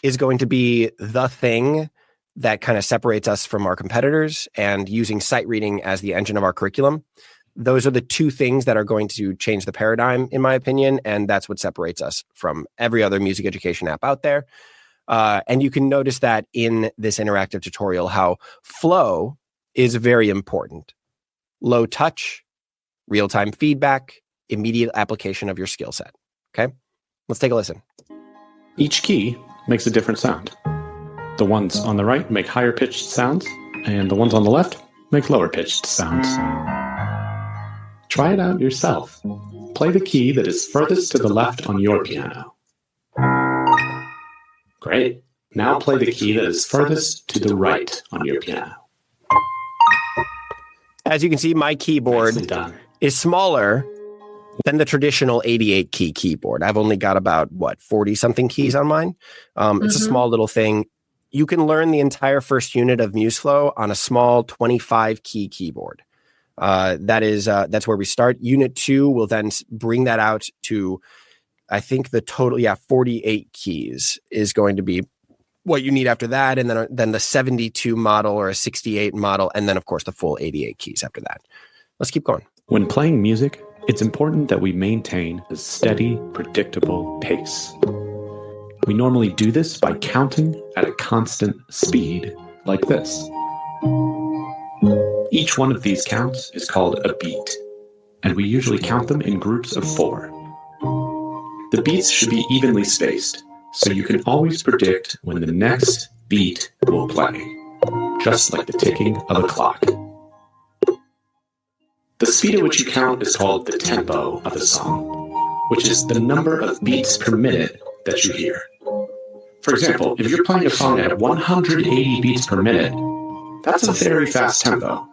S2: is going to be the thing that kind of separates us from our competitors, and using sight reading as the engine of our curriculum. Those are the two things that are going to change the paradigm, in my opinion, and that's what separates us from every other music education app out there. And you can notice that in this interactive tutorial, how flow is very important. Low touch, real-time feedback, immediate application of your skill set. Okay, let's take a listen.
S3: Each key makes a different sound. The ones on the right make higher pitched sounds, and the ones on the left make lower pitched sounds. Try it out yourself. Play the key that is furthest to the left on your piano. Great. Now play the key that is furthest to the right on your piano.
S2: As you can see, my keyboard is smaller than the traditional 88 key keyboard. I've only got about, 40 something keys on mine. It's a small little thing. You can learn the entire first unit of MuseFlow on a small 25 key keyboard. That's where we start. Unit 2 will then bring that out to, I think the total, 48 keys is going to be what you need after that. And then the 72 model or a 68 model. And then of course the full 88 keys after that. Let's keep going.
S3: When playing music, it's important that we maintain a steady, predictable pace. We normally do this by counting at a constant speed, like this. Each one of these counts is called a beat, and we usually count them in groups of 4. The beats should be evenly spaced, so you can always predict when the next beat will play, just like the ticking of a clock. The speed at which you count is called the tempo of a song, which is the number of beats per minute that you hear. For example, if you're playing a song at 180 beats per minute, that's a very fast tempo.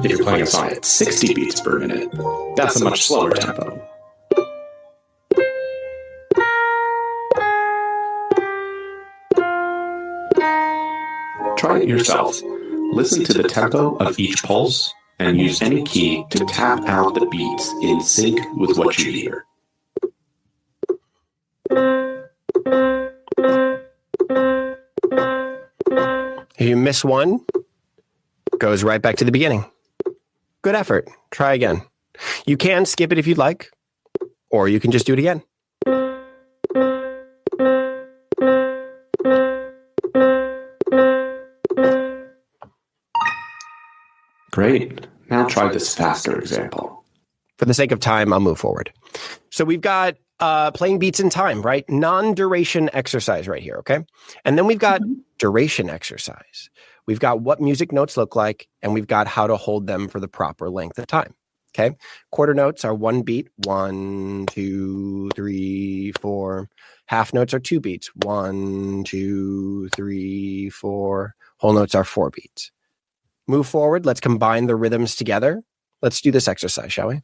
S3: If you're playing a song at 60 beats per minute, that's a much slower tempo. Try it yourself. Listen to the tempo of each pulse and use any key to tap out the beats in sync with what you hear.
S2: If you miss one, goes right back to the beginning. Good effort. Try again. You can skip it if you'd like, or you can just do it again.
S3: Great. Now try this faster example.
S2: For the sake of time, I'll move forward. So we've got playing beats in time, right? Non-duration exercise right here, okay? And then we've got duration exercise. We've got what music notes look like, and we've got how to hold them for the proper length of time, okay? Quarter notes are 1 beat, 1, 2, 3, 4. Half notes are 2 beats, 1, 2, 3, 4. Whole notes are 4 beats. Move forward. Let's combine the rhythms together. Let's do this exercise, shall we?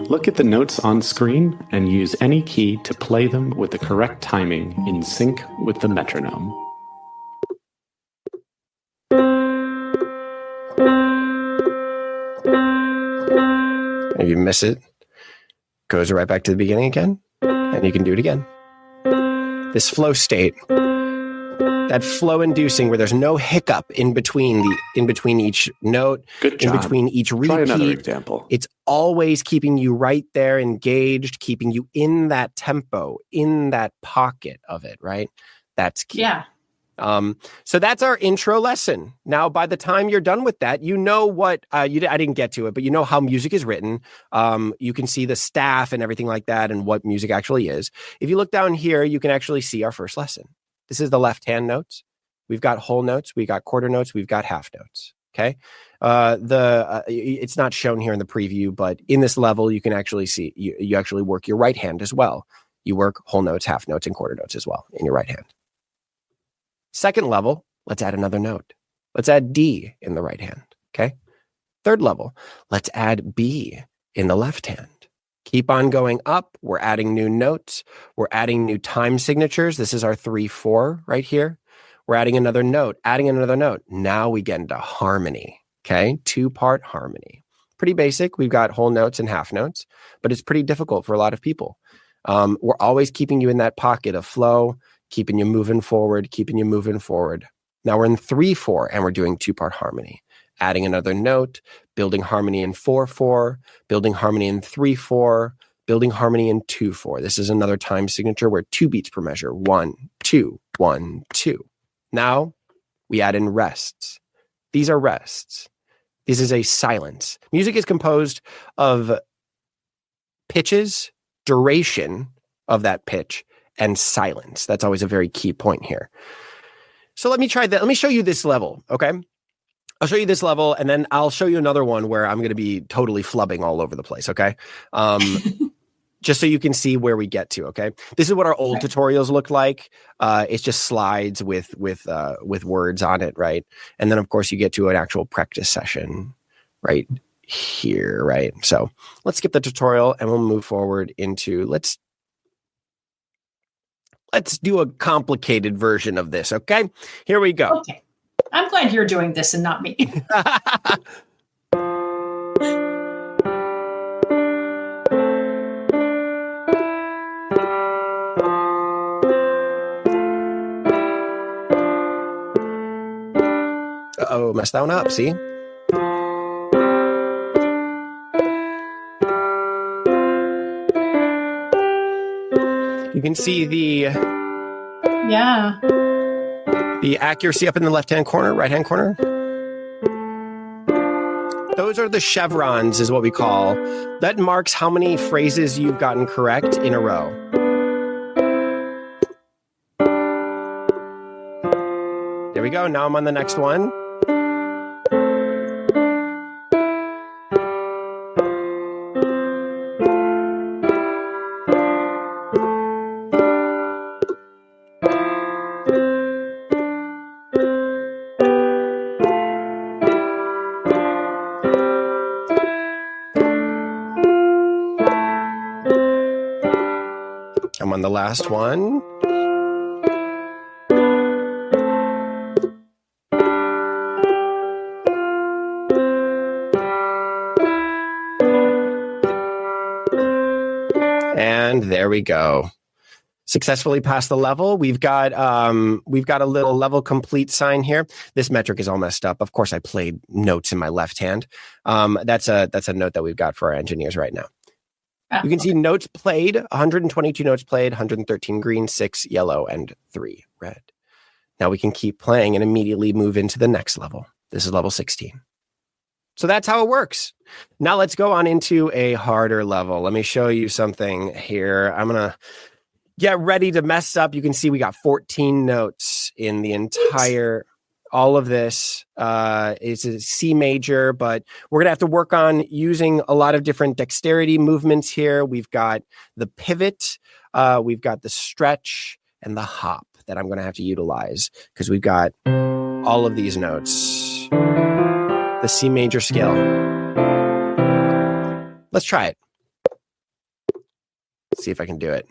S3: Look at the notes on screen and use any key to play them with the correct timing in sync with the metronome.
S2: If you miss it, goes right back to the beginning again, and you can do it again. This flow state, that flow inducing where there's no hiccup in between each note, in between each repeat.
S3: Try another example.
S2: It's always keeping you right there engaged, keeping you in that tempo, in that pocket of it, right? That's key.
S1: Yeah.
S2: So that's our intro lesson. Now, by the time you're done with that, you know what, I didn't get to it, but you know how music is written. You can see the staff and everything like that and what music actually is. If you look down here, you can actually see our first lesson. This is the left-hand notes. We've got whole notes. We've got quarter notes. We've got half notes. Okay. It's not shown here in the preview, but in this level, you can actually see, you actually work your right hand as well. You work whole notes, half notes, and quarter notes as well in your right hand. Second level, let's add another note. Let's add D in the right hand, okay? Third level, let's add B in the left hand. Keep on going up. We're adding new notes. We're adding new time signatures. This is our 3/4 right here. We're adding another note, adding another note. Now we get into harmony, okay? 2-part harmony. Pretty basic. We've got whole notes and half notes, but it's pretty difficult for a lot of people. We're always keeping you in that pocket of flow, keeping you moving forward, keeping you moving forward. Now we're in 3/4 and we're doing 2-part harmony. Adding another note, building harmony in 4/4, building harmony in 3/4, building harmony in 2/4. This is another time signature where 2 beats per measure. 1, 2, 1, 2. Now we add in rests. These are rests. This is a silence. Music is composed of pitches, duration of that pitch, and silence. That's always a very key point here. So let me try that. Let me show you this level, okay? I'll show you this level, and then I'll show you another one where I'm going to be totally flubbing all over the place, okay? Just so you can see where we get to, okay? This is what our old tutorials looked like. It's just slides with words on it, right? And then, of course, you get to an actual practice session right here, right? So let's skip the tutorial, and we'll move forward into, let's do a complicated version of this, okay? Here we go.
S1: Okay. I'm glad you're doing this and not me.
S2: Uh-oh, messed that one up, see? You can see the accuracy up in the left-hand corner, right-hand corner. Those are the chevrons, is what we call. That marks how many phrases you've gotten correct in a row. There we go. Now I'm on the next one. I'm on the last one. And there we go. Successfully passed the level. We've got a little level complete sign here. This metric is all messed up. Of course, I played notes in my left hand. That's a note that we've got for our engineers right now. You can see notes played, 122 notes played, 113 green, 6 yellow, and 3 red. Now we can keep playing and immediately move into the next level. This is level 16. So that's how it works. Now let's go on into a harder level. Let me show you something here. I'm going to get ready to mess up. You can see we got 14 notes in the entire... All of this is a C major, but we're going to have to work on using a lot of different dexterity movements here. We've got the pivot, we've got the stretch, and the hop that I'm going to have to utilize because we've got all of these notes. The C major scale. Let's try it. Let's see if I can do it.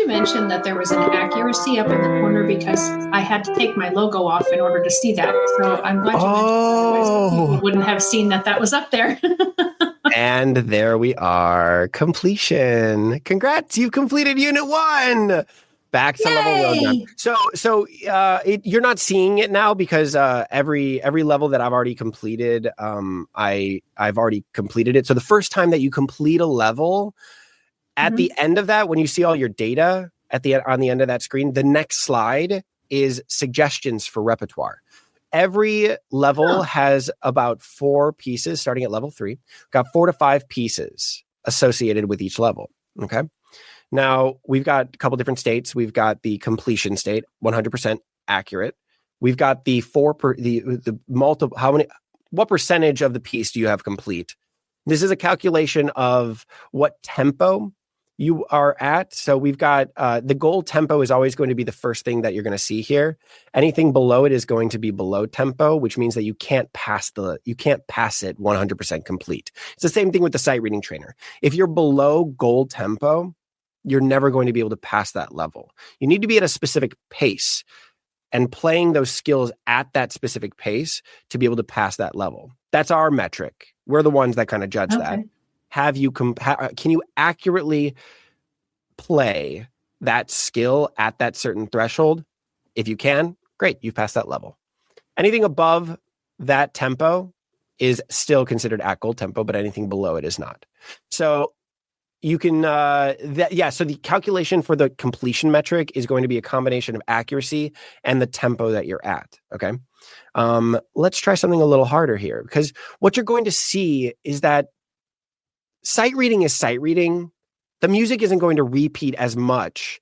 S1: Mentioned that there was an accuracy up in the corner because I had to take my logo off in order to see that. So I'm glad you mentioned that, otherwise people wouldn't have seen that was up there.
S2: And there we are. Completion. Congrats. You've completed unit 1. Back to level roadmap. So you're not seeing it now because every level that I've already completed, I've already completed it. So the first time that you complete a level, at the end of that, when you see all your data on the end of that screen, the next slide is suggestions for repertoire. Every level has about 4 pieces, starting at level 3. Got 4 to 5 pieces associated with each level. Okay. Now we've got a couple different states. We've got the completion state, 100% accurate. We've got the multiple. What percentage of the piece do you have complete? This is a calculation of what tempo you are at. So we've got the goal tempo is always going to be the first thing that you're going to see here. Anything below it is going to be below tempo, which means that you can't pass it 100% complete. It's the same thing with the sight reading trainer. If you're below goal tempo, you're never going to be able to pass that level. You need to be at a specific pace and playing those skills at that specific pace to be able to pass that level. That's our metric. We're the ones that kind of judge that. Can you accurately play that skill at that certain threshold? If you can, great, you've passed that level. Anything above that tempo is still considered at goal tempo, but anything below it is not. So you can, so the calculation for the completion metric is going to be a combination of accuracy and the tempo that you're at, okay? Let's try something a little harder here, because what you're going to see is that sight reading is sight reading. The music isn't going to repeat as much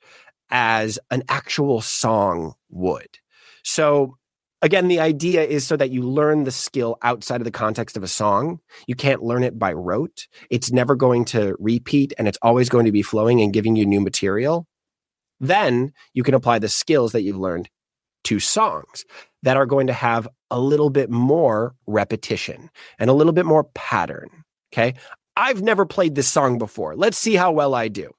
S2: as an actual song would. So again, the idea is so that you learn the skill outside of the context of a song. You can't learn it by rote. It's never going to repeat, and it's always going to be flowing and giving you new material. Then you can apply the skills that you've learned to songs that are going to have a little bit more repetition and a little bit more pattern, okay? I've never played this song before. Let's see how well I do.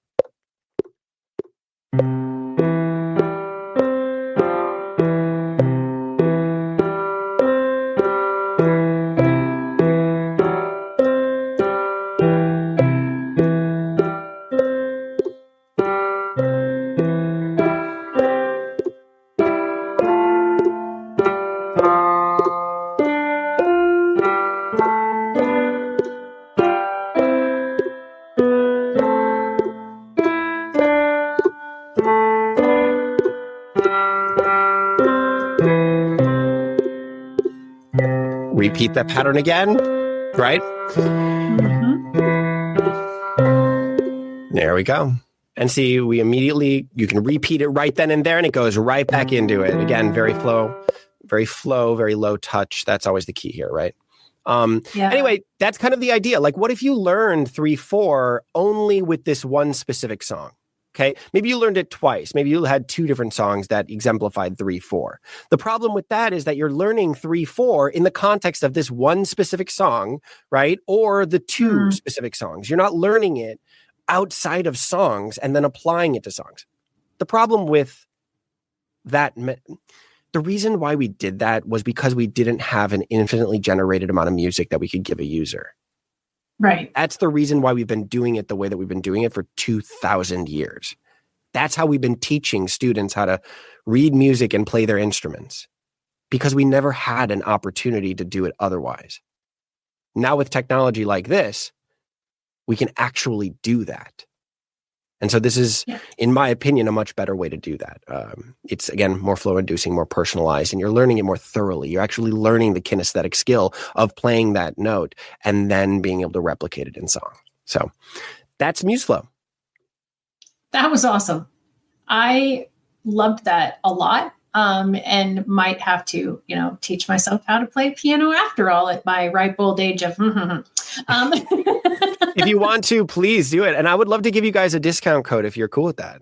S2: Repeat that pattern again, right? There we go. And see, you can repeat it right then and there, and it goes right back into it. Again, very low touch. That's always the key here, right? Anyway, that's kind of the idea. Like, what if you learned 3/4 only with this one specific song? Okay, maybe you learned it twice. Maybe you had 2 different songs that exemplified 3/4. The problem with that is that you're learning 3/4 in the context of this one specific song, right? Or the 2 specific songs. You're not learning it outside of songs and then applying it to songs. The problem with that, the reason why we did that was because we didn't have an infinitely generated amount of music that we could give a user.
S1: Right.
S2: That's the reason why we've been doing it the way that we've been doing it for 2,000 years. That's how we've been teaching students how to read music and play their instruments, because we never had an opportunity to do it otherwise. Now with technology like this, we can actually do that. And so this is, in my opinion, a much better way to do that. It's, again, more flow-inducing, more personalized, and you're learning it more thoroughly. You're actually learning the kinesthetic skill of playing that note and then being able to replicate it in song. So that's MuseFlow.
S1: That was awesome. I loved that a lot, and might have to, teach myself how to play piano after all at my ripe old age of.
S2: If you want to, please do it. And I would love to give you guys a discount code if you're cool with that.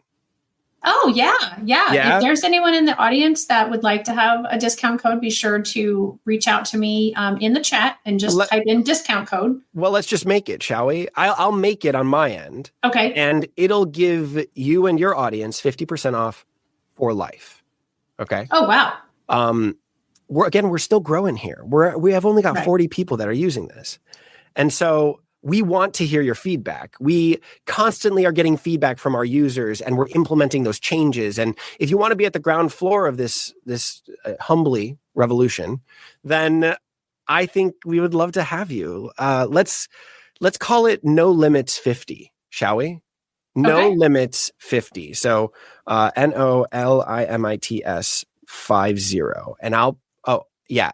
S1: Oh, yeah. If there's anyone in the audience that would like to have a discount code, be sure to reach out to me in the chat and just type in discount code.
S2: Well, let's just make it, shall we? I'll make it on my end.
S1: Okay.
S2: And it'll give you and your audience 50% off for life. Okay.
S1: Oh, wow.
S2: We're still growing here. We have only got 40 people that are using this. And so we want to hear your feedback. We constantly are getting feedback from our users, and we're implementing those changes. And if you want to be at the ground floor of this humbly revolution, then I think we would love to have you. Let's call it No Limits 50, shall we? No Limits 50. So NOLIMITS 50.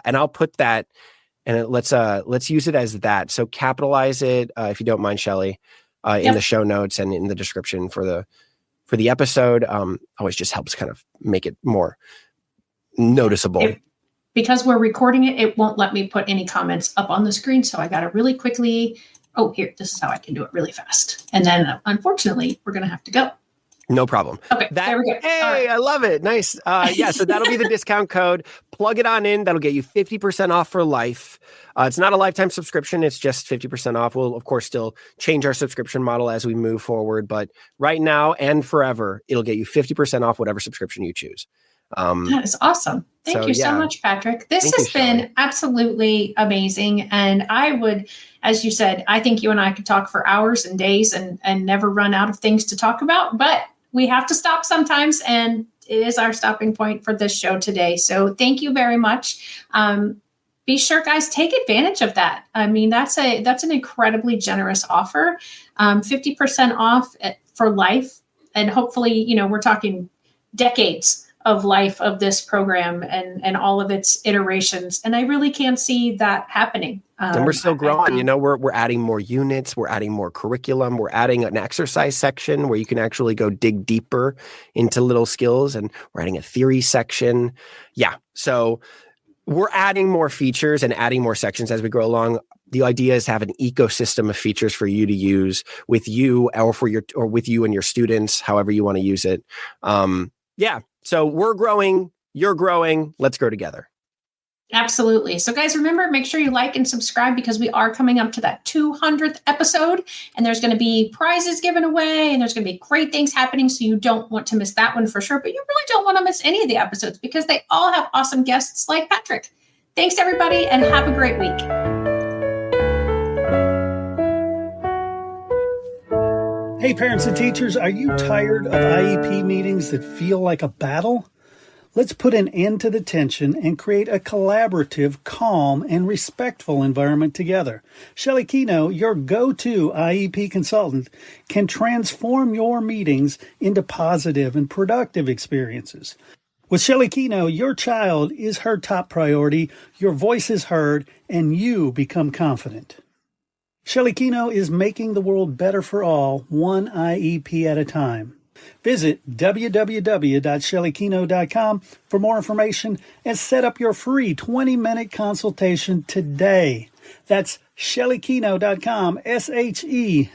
S2: And I'll put that, and let's use it as that. So capitalize it, if you don't mind, Shelley, in the show notes and in the description for the episode. Always just helps kind of make it more noticeable.
S1: Because we're recording it, it won't let me put any comments up on the screen. So I got to really quickly. Oh, here, this is how I can do it really fast. And then, unfortunately, we're going to have to go.
S2: No problem.
S1: Okay, there we go.
S2: Hey, right. I love it. Nice. So that'll be the discount code. Plug it on in. That'll get you 50% off for life. It's not a lifetime subscription. It's just 50% off. We'll, of course, still change our subscription model as we move forward. But right now and forever, it'll get you 50% off whatever subscription you choose.
S1: That is awesome. Thank you so much, Patrick. This has been absolutely amazing. And I would, as you said, I think you and I could talk for hours and days and never run out of things to talk about. But we have to stop sometimes. And it is our stopping point for this show today. So thank you very much. Be sure, guys, take advantage of that. I mean, that's an incredibly generous offer. 50% off for life. And hopefully, we're talking decades of life of this program and all of its iterations. And I really can't see that happening.
S2: And we're still growing, we're adding more units, we're adding more curriculum, we're adding an exercise section where you can actually go dig deeper into little skills, and we're adding a theory section. Yeah. So we're adding more features and adding more sections as we go along. The idea is to have an ecosystem of features for you to use with you or with you and your students, however you want to use it. So we're growing, you're growing, let's grow together.
S1: Absolutely. So guys, remember, make sure you like and subscribe, because we are coming up to that 200th episode, and there's going to be prizes given away, and there's going to be great things happening. So you don't want to miss that one for sure, but you really don't want to miss any of the episodes because they all have awesome guests like Patrick. Thanks everybody, and have a great week.
S4: Hey, parents and teachers, are you tired of IEP meetings that feel like a battle? Let's put an end to the tension and create a collaborative, calm, and respectful environment together. Shelley Kino, your go-to IEP consultant, can transform your meetings into positive and productive experiences. With Shelley Kino, your child is her top priority, your voice is heard, and you become confident. Shelley Kino is making the world better for all, one IEP at a time. Visit www.shelleykino.com for more information and set up your free 20-minute consultation today. That's shelleykino.com, SHELLEYKENOW.